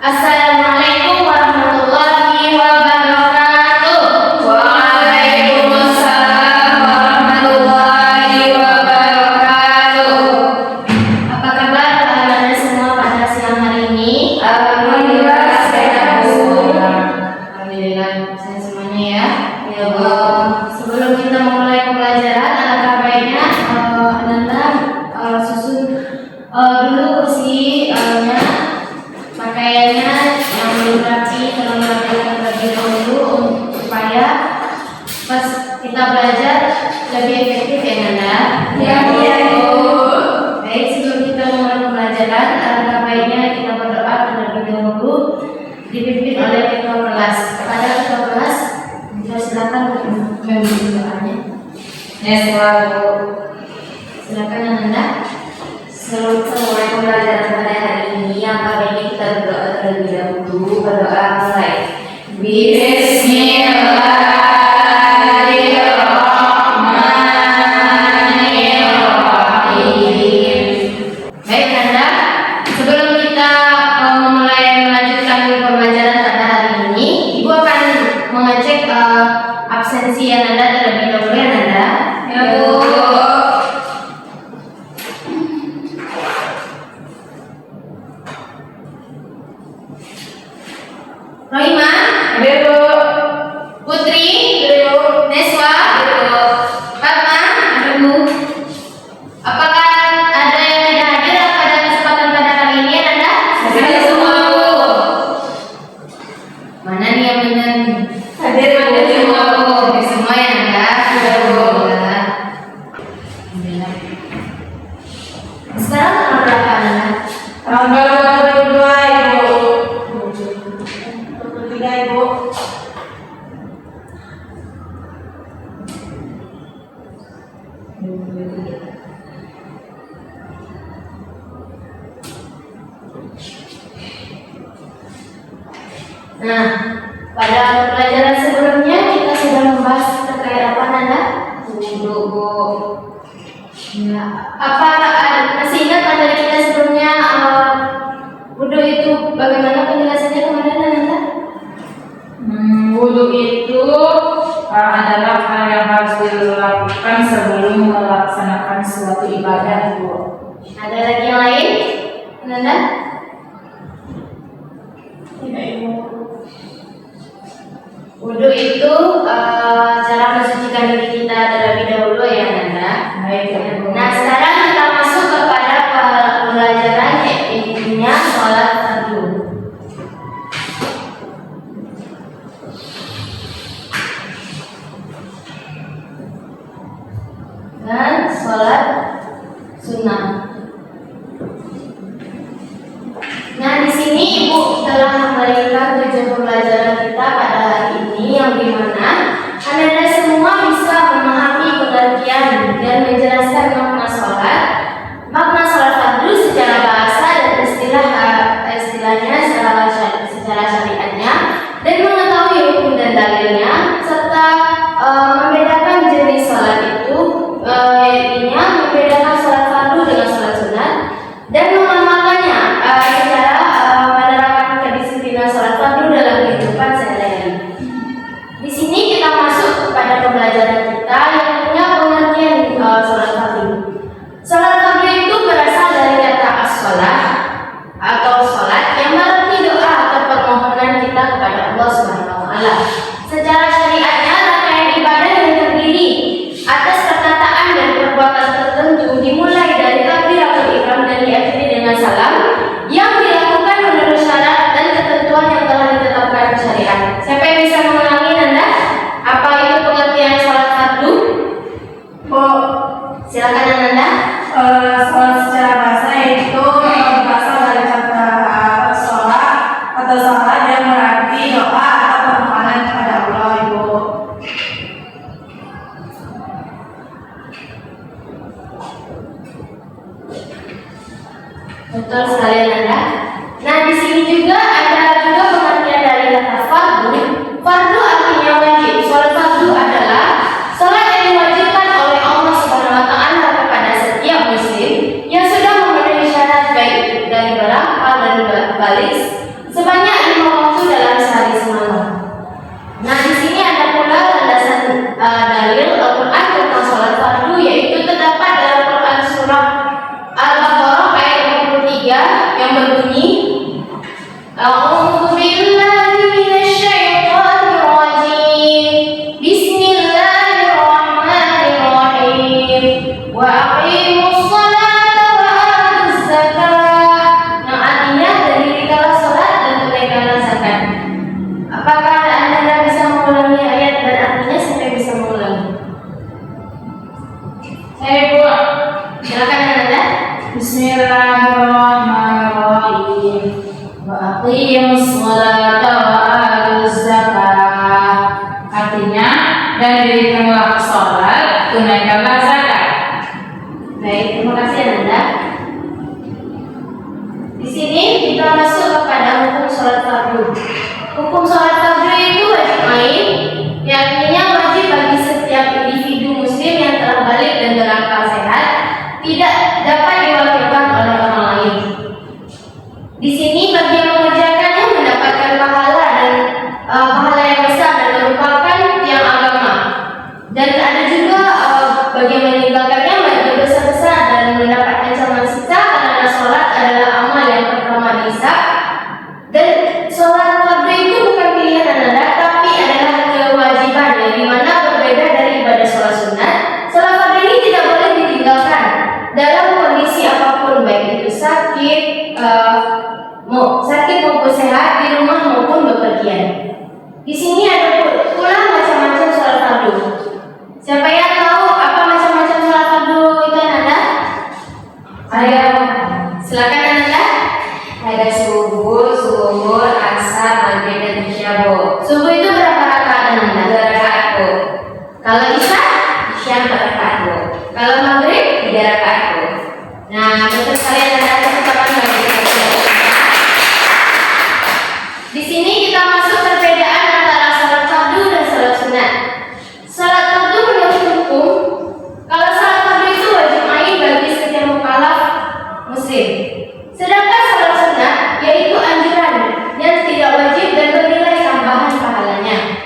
Assalamualaikum warahmatullahi wabarakatuh. Waalaikumsalam warahmatullahi wabarakatuh. Apa kabar Anda semua pada siang hari ini? Alhamdulillah sehat, Bu. Alhamdulillah sehat semuanya ya. Ya Bu. Sebelum kita memulai pembelajaran, alangkah baiknya Anda susun dulu kursinya, pakaiannya yang belum rapi, tolong rapikan terlebih dahulu supaya pas kita belajar lebih efektif ya Nanda. Ya, Bu. Baik, sebelum kita mulai pembelajaran, alangkah baiknya kita berdoa terlebih dahulu dipimpin oleh ketua kelas. Kepada ketua kelas, silakan memimpin doanya. Ya, selalu. Silakan Nanda. Sebelum mulai pembelajaran pada hari ini, yang kali ini kita berdoa terlebih dahulu. Berdoa mulai. Bismillahirrahmanirrahim. Baik Nanda, sebelum kita memulai melanjutkan pembelajaran pada hari ini, Ibu akan mengecek absensi yang Nanda terlebih dahulu ya Nanda. Ya, Bu. Rohima, Ada, Bu. Putri, Ada, Bu. Neswa, Ada, Bu. Fatma, apakah ada yang tidak hadir pada kesempatan pada kali ini ya Nanda? Hadir semua, Bu. Mana nih yang benar? Hadir, Bu. Semua Bu, semua ya Nanda. Ya, Bu. Alhamdulillah. Sekarang tanggal berapa Nanda? Tanggal 22, Ibu. 23, Ibu. Nah, pada pelajaran sebelumnya kita sudah membahas terkait apa Nanda? Wudhu, Bu. Ya, apa masih ingat materi kita sebelumnya wudhu itu bagaimana penjelasannya kemarin Nanda? Wudhu itu adalah hal yang harus dilakukan sebelum melaksanakan suatu ibadah, Bu. Ada lagi yang lain Nanda? Tidak, Ibu. Wudhu itu cara mensucikan diri kita terlebih dahulu ya Nanda. Baik, ya, Bu. Nah sekarang kita masuk kepada pelajaran intinya sholat fardu. Dan sholat sunnah. Nah di sini Ibu telah memberikan tujuan pembelajaran kita pada hari ini yang dimana Anda semua bisa memahami pengertian dan menjelaskan makna sholat fardu secara bahasa dan istilahnya secara syariatnya, dan mengetahui hukum dan dalilnya, serta membedakan jenis sholat itu, intinya membedakan sholat fardu dengan sholat sunat, dan mengamalkannya secara menerapkan kedisiplinan sholat fardu dalam kehidupan sehari-hari. Di sini kita masuk kepada pembelajaran kita yang punya pengertian sholat fardu. Sholat fardu itu berasal dari kata as-sholah atau sholat yang berarti doa atau permohonan kita kepada Allah Subhanahu wa taala. Secara syariatnya rangkaian ibadah yang terdiri atas perkataan dan perbuatan tertentu dimulai dari takbiratul ihram dan diakhiri dengan salam yang dilakukan menurut syarat dan ketentuan yang telah ditetapkan syariat. Siapa yang bisa mengulangi Nanda? Apa itu pengertian sholat fardu? Bu, Silakan Nanda. sholat secara bahasa itu berasal dari kata sholat atau sholat yang berarti doa atau permohonan kepada Allah, Ibu. Betul sekali Nanda. Nah di sini juga ada pengertian dari kata fardu. Fardu artinya wajib. Sholat fardu adalah sholat yang diwajibkan oleh Allah Subhanahu wa taala kepada setiap muslim yang sudah memenuhi syarat baik dari berangkal dan balik sebanyak 5 waktu dalam sehari semalam. Nah, di sini ada pula landasan dalil Al-Quran tentang sholat fardu, yaitu terdapat dalam Quran surah Al-Baqarah ayat 23 yang berbunyi, A'udzu billahi minasyaitonir rajim. Bismillahirrahmanirrahim. Wa aqimus sholata wa atuz zakah. Yang artinya dirikanlah sholat dan tunaikanlah zakat. Apakah Anda bisa mengulangi ayat dan artinya sampai bisa mengulangi? Saya buat. Silakan Anda. Bismillahirrahmanirrahim. Wa aqimus sholata wa atuz zakah. Artinya, dan dirikanlah sholat, tunaikanlah zakat. Baik, terima kasih Anda. Di sini kita masuk kepada hukum sholat fardu. Hukum sholat fardu itu wajib ain, yang artinya wajib bagi setiap individu muslim yang telah balik dan berakal sehat, tidak dapat diwakilkan oleh orang lain. Di sini bagi yang mengerjakannya mendapatkan pahala dan pahala yang besar dan merupakan tiang agama. Dan ada juga bagi yang meninggalkannya berdosa besar dan mendapat ancaman siksa, karena sholat adalah amal yang pertama dihisab. Dan sholat fardu itu bukan pilihan Anda, tapi adalah kewajiban yang dimana berbeda dari ibadah sholat sunat. Sholat fardu ini tidak boleh ditinggalkan dalam kondisi apapun, baik itu sakit maupun sehat, di rumah maupun bepergian. Di sini ada pula macam-macam sholat fardu. Siapa yang tahu apa macam-macam sholat fardu itu Anda? Saya Silakan Anda. ada subuh, zuhur, asar, maghrib, dan isya, Bu. Subuh itu berapa rakaat Anda? 2 rakaat, Bu. Kalau isya? Isya 4 rakaat, Bu. Kalau maghrib? 3 rakaat, Bu. Nah, untuk kalian Anda tetapkan bagi kita. Di sini kita masuk perbedaan antara sholat fardu dan sholat sunat. Sholat fardu menurut hukum, kalau sholat fardu itu wajib ain bagi setiap mukallaf muslim. Sedangkan sholat sunat yaitu anjuran yang tidak wajib dan bernilai tambahan pahalanya.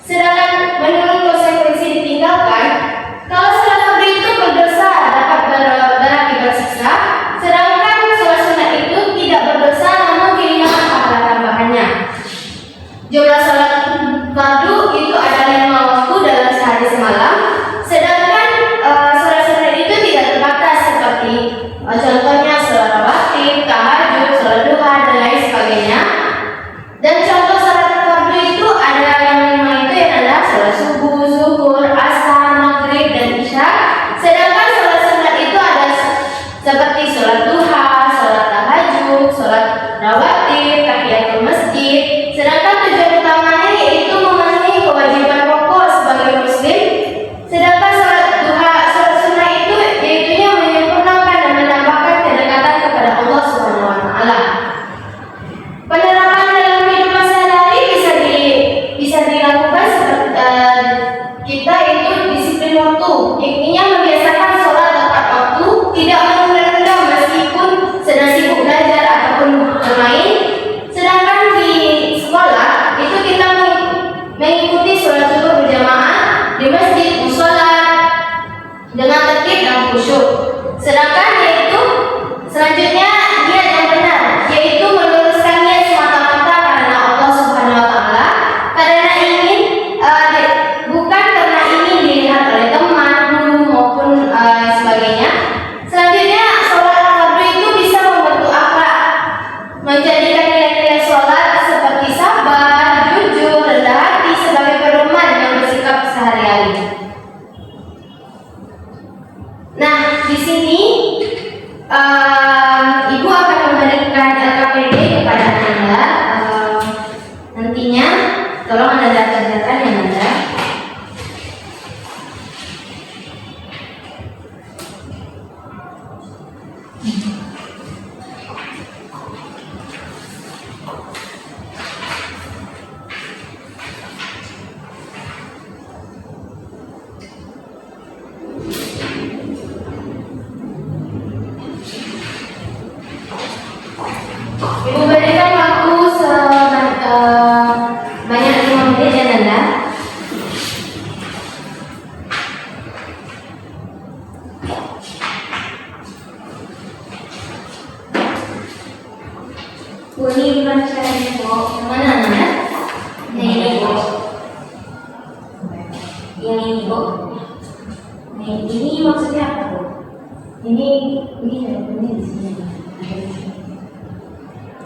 Sedangkan menurut konsekuensi ditinggalkan, kalau sholat fardu itu berdosa dapat berakibat siksa, sedangkan sholat sunat itu tidak berdosa namun kehilangan pahala tambahannya. Jumlah sholat fardu itu ada 5 waktu dalam sehari semalam, sedangkan sholat sunat itu tidak terbatas seperti contohnya sholat rawatib, tahajud, sholat duha dan lain sebagainya. Dan contoh sholat fardu itu ada yang 5 itu yang adalah sholat subuh, zuhur, asar, maghrib dan isya. Sedangkan sholat sunat itu ada seperti sholat duha, sholat tahajud, sholat rawatib, tahiyatul masjid. Sedangkan tujuan utamanya yaitu memenuhi kewajiban pokok sebagai muslim. Sedangkan sholat duha, sholat sunnah itu yaitunya menyempurnakan dan menambahkan kedekatan kepada Allah Subhanahu wa taala. Penerapan dalam kehidupan sehari-hari bisa dilakukan seperti kita itu disiplin waktu, yakni membiasakan sholat tepat waktu, tidak menunda-nunda meskipun sedang sibuk belajar ataupun bermain. Sedangkan di sekolah itu kita mengikuti sholat zuhur berjamaah di masjid mushola dengan tertib dan khusyuk. Sedangkan yaitu selanjutnya niat yang benar, yaitu meluruskan niat semata-mata karena Allah Subhanahu wa taala, karena ingin bukan karena ingin dilihat oleh teman, guru maupun sebagainya. Selanjutnya sholat fardu itu bisa membentuk akhlak, menjadikan nilai-nilai sholat seperti sabar, jujur, rendah hati sebagai pedoman yang bersikap sehari-hari. Nah, di sini Ibu akan memberikan LKPD kepada Anda. Nantinya tolong Anda daftarkan yang Anda. Ibu berikan waktu Bu, ini gimana caranya, Bu? Yang mana Nanda? Yang ini Bu. Yang ini Bu. Ini maksudnya apa Bu? Ini ada di sini.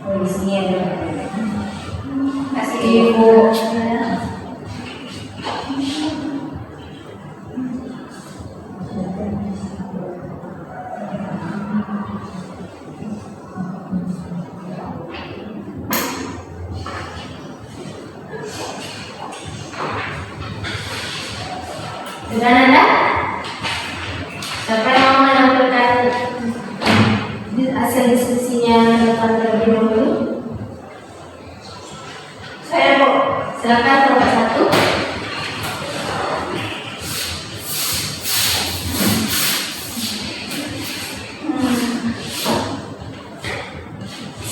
Oh, di sini ada. Kasih Ibu. Sudah Nanda? Siapa yang mau menampilkan hasil diskusinya depan terlebih dahulu? Saya, Bu. Silakan kelompok 1.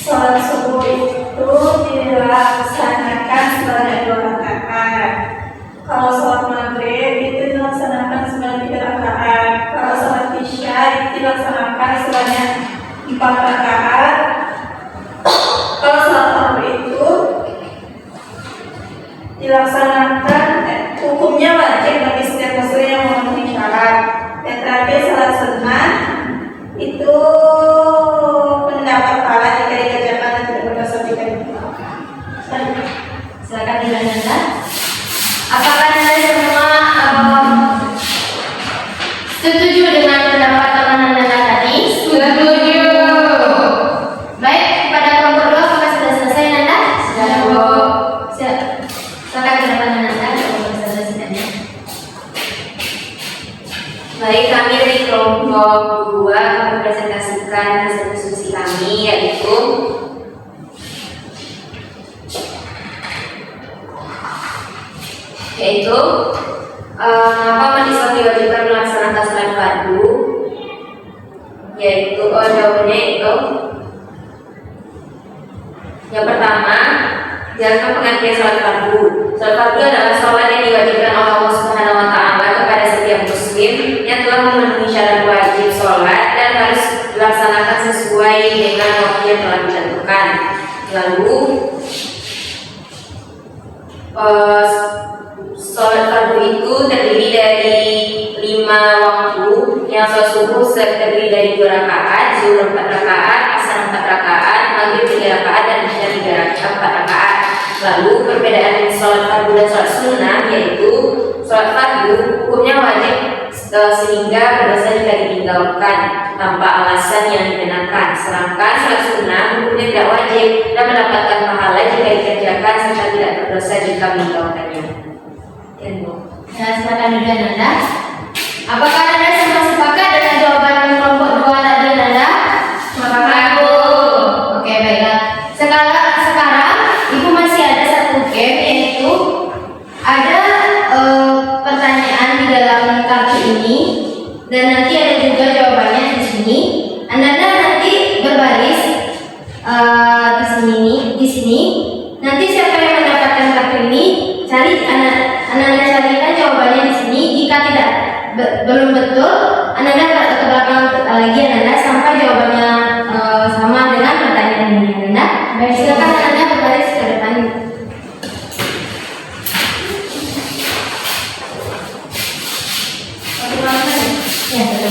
Sholat subuh itu dilaksanakan sebanyak 2 rakaat. Kalau sholat maghrib itu dilaksanakan sebanyak 3 rakaat. Kalau sholat isya itu dilaksanakan sebanyak 4 rakaat. Kalau sholat fardu itu dilaksanakan hukumnya wajib bagi setiap muslim yang memenuhi syarat. Dan terakhir sholat sunnah itu mendapat pahala jika dikerjakan dan tidak berdosa jika ditinggalkan. Silakan dengan Nanda. Apakah Nanda semua setuju dengan pendapat teman Nanda tadi? Setuju. Baik, pada kelompok 2 apakah sudah selesai Nanda? Sudah Bu. Silakan ke depan Nanda untuk selesainya. Baik, kami dari kelompok 2 akan mempresentasikan hasil diskusi kami, yaitu mengapa umat Islam diwajibkan melaksanakan salat fardu, yaitu jawabannya itu yang pertama, jalankan pengertian salat fardu. Salat fardu adalah salat yang diwajibkan oleh Allah Subhanahu wa taala kepada setiap muslim yang telah memenuhi syarat wajib salat dan harus dilaksanakan sesuai dengan waktu yang telah ditentukan. Lalu salat fardu itu terdiri dari 5 waktu, yang salat subuh terdiri dari 2 rakaat, zuhur 4 rakaat, asar 4 rakaat, maghrib 3 rakaat, dan isya 4 rakaat. Lalu perbedaan dari salat fardu dan salat sunnah yaitu salat fardu hukumnya wajib sehingga berdosa jika ditinggalkan tanpa alasan yang dikenakan, sedangkan salat sunnah hukumnya tidak wajib dan mendapatkan pahala jika dikerjakan serta tidak berdosa jika meninggalkannya. Nah, silakan juga Nanda. Apakah Nanda semua sepakat dengan jawaban kelompok 2 tadi Nanda? Sepakat, Bu. Oke, baiklah. Sekarang Ibu masih ada satu game, yaitu ada pertanyaan di dalam kartu ini dan nanti ada juga jawabannya di sini. Anda nanti berbaris di sini. Nanti siapa yang mendapatkan kartu ini, Anda carikan jawabannya di sini. Jika tidak belum betul, Anda ke belakang lagi Anda sampai jawabannya sama dengan pertanyaan ini Anda. Baik, silakan Anda berbaris ke depan. Ya, betul.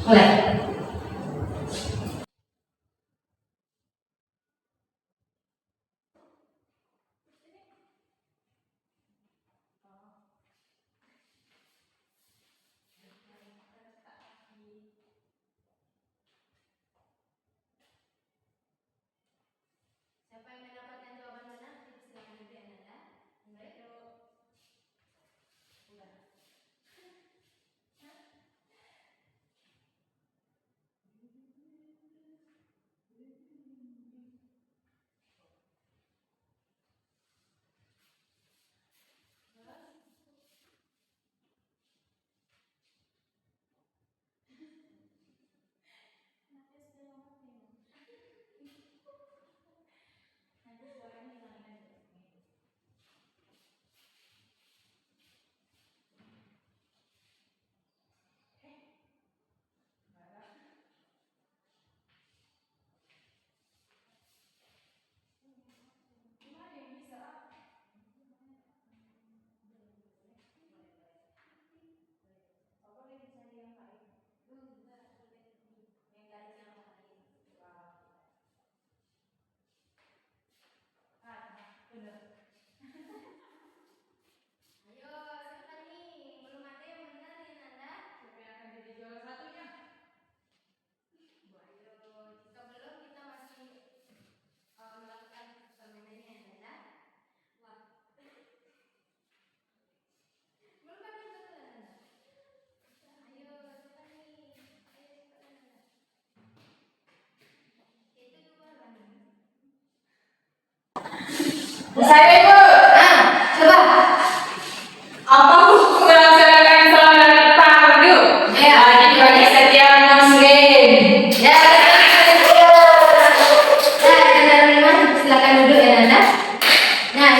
Mulai. Saya Ibu. Nah, coba. Apa hukum melaksanakan sholat fardu Ya. bagi setiap muslim? Ya, silakan duduk ya Nanda. Nah,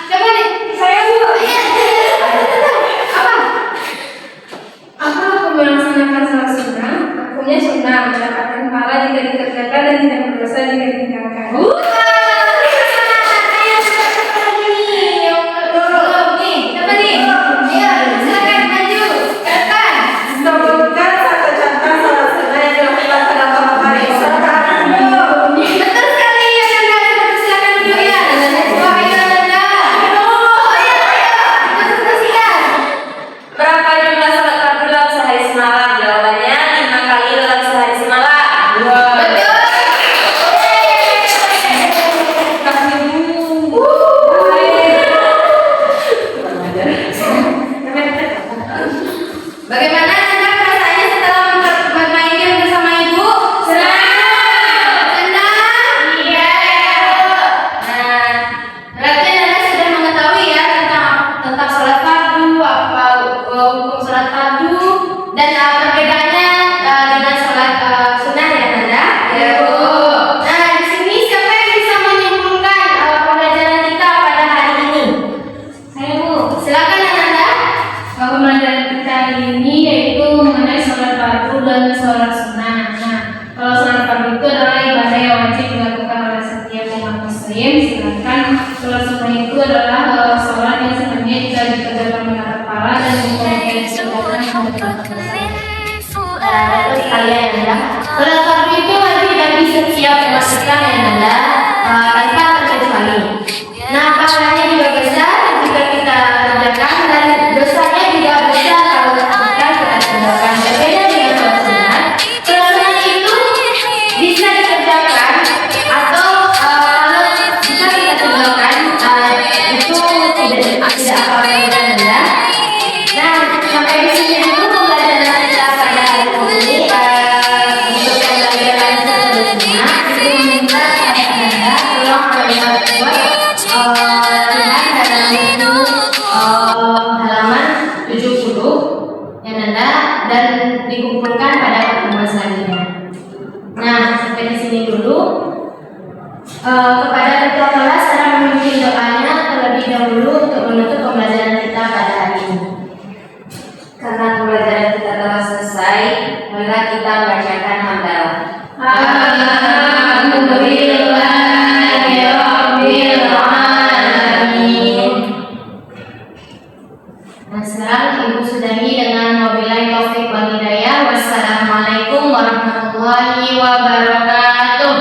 coba nih. Saya Bu. Iya. Apa? Apa hukum melaksanakan sholat sunnah? Hukumnya sunnah mendapatkan pahala jika dikerjakan dan tidak berdosa jika ditinggalkan. Sebutkan satu contoh sholat sunnah yang dilakukan pada malam hari. Berapa jumlah sholat fardu dalam sehari semalam? Jawabannya 5 kali dalam sehari semalam. Bagaimana Nanda perasaannya setelah bermain game bersama ibu? Senang? Iya. Nah, berarti Nanda sudah mengetahui ya tentang sholat fardu, apa hukum sholat fardu dan perbedaannya dengan sholat sunnah ya Nanda? Ya, Bu. Nah, di sini siapa yang bisa menyimpulkan pembelajaran kita pada hari ini? Saya Bu. Silakan Nanda. Pembelajaran kita hari ini yaitu mengenai sholat fardu dan sholat sunnah. Nah, kalau sholat fardu itu adalah ibadah yang wajib dilakukan oleh setiap umat muslim. Sedangkan sholat sunnah itu adalah sholat yang sebenarnya jika dikerjakan mendapat pahala dan mempunyai kesempatan yang bermanfaat. Betul sekali ya Nanda. Sholat fardu itu wajib bagi setiap umat Islam ya Nanda, tanpa terkecuali. Nah, pahalanya juga besar jika kita kerjakan dan dosanya juga besar kalau kita tinggalkan. Berbeda dengan sholat sunat. Sholat sunat itu bisa dikerjakan atau kalau bisa kita tinggalkan itu tidak apa-apa ya Nanda. Nah, sampai di sini dulu pembelajaran kita pada hari ini. Untuk pembelajaran seterusnya, saya meminta kepada Anda tolong buat lihat dalam buku halaman 70 ya Nanda, dan dikumpulkan pada pertemuan selanjutnya. Nah, sampai di sini dulu. Kepada ketua kelas, saya memimpin doanya terlebih dahulu untuk menutup pembelajaran kita pada hari ini. Karena pembelajaran kita telah selesai, maka kita membacakan hamdalah. Alhamdulillahirrahmanirrahim. Nah, sekarang Ibu sudahi dengan wabillahi taufiq wal hidayah. Wassalamualaikum warahmatullahi wabarakatuh.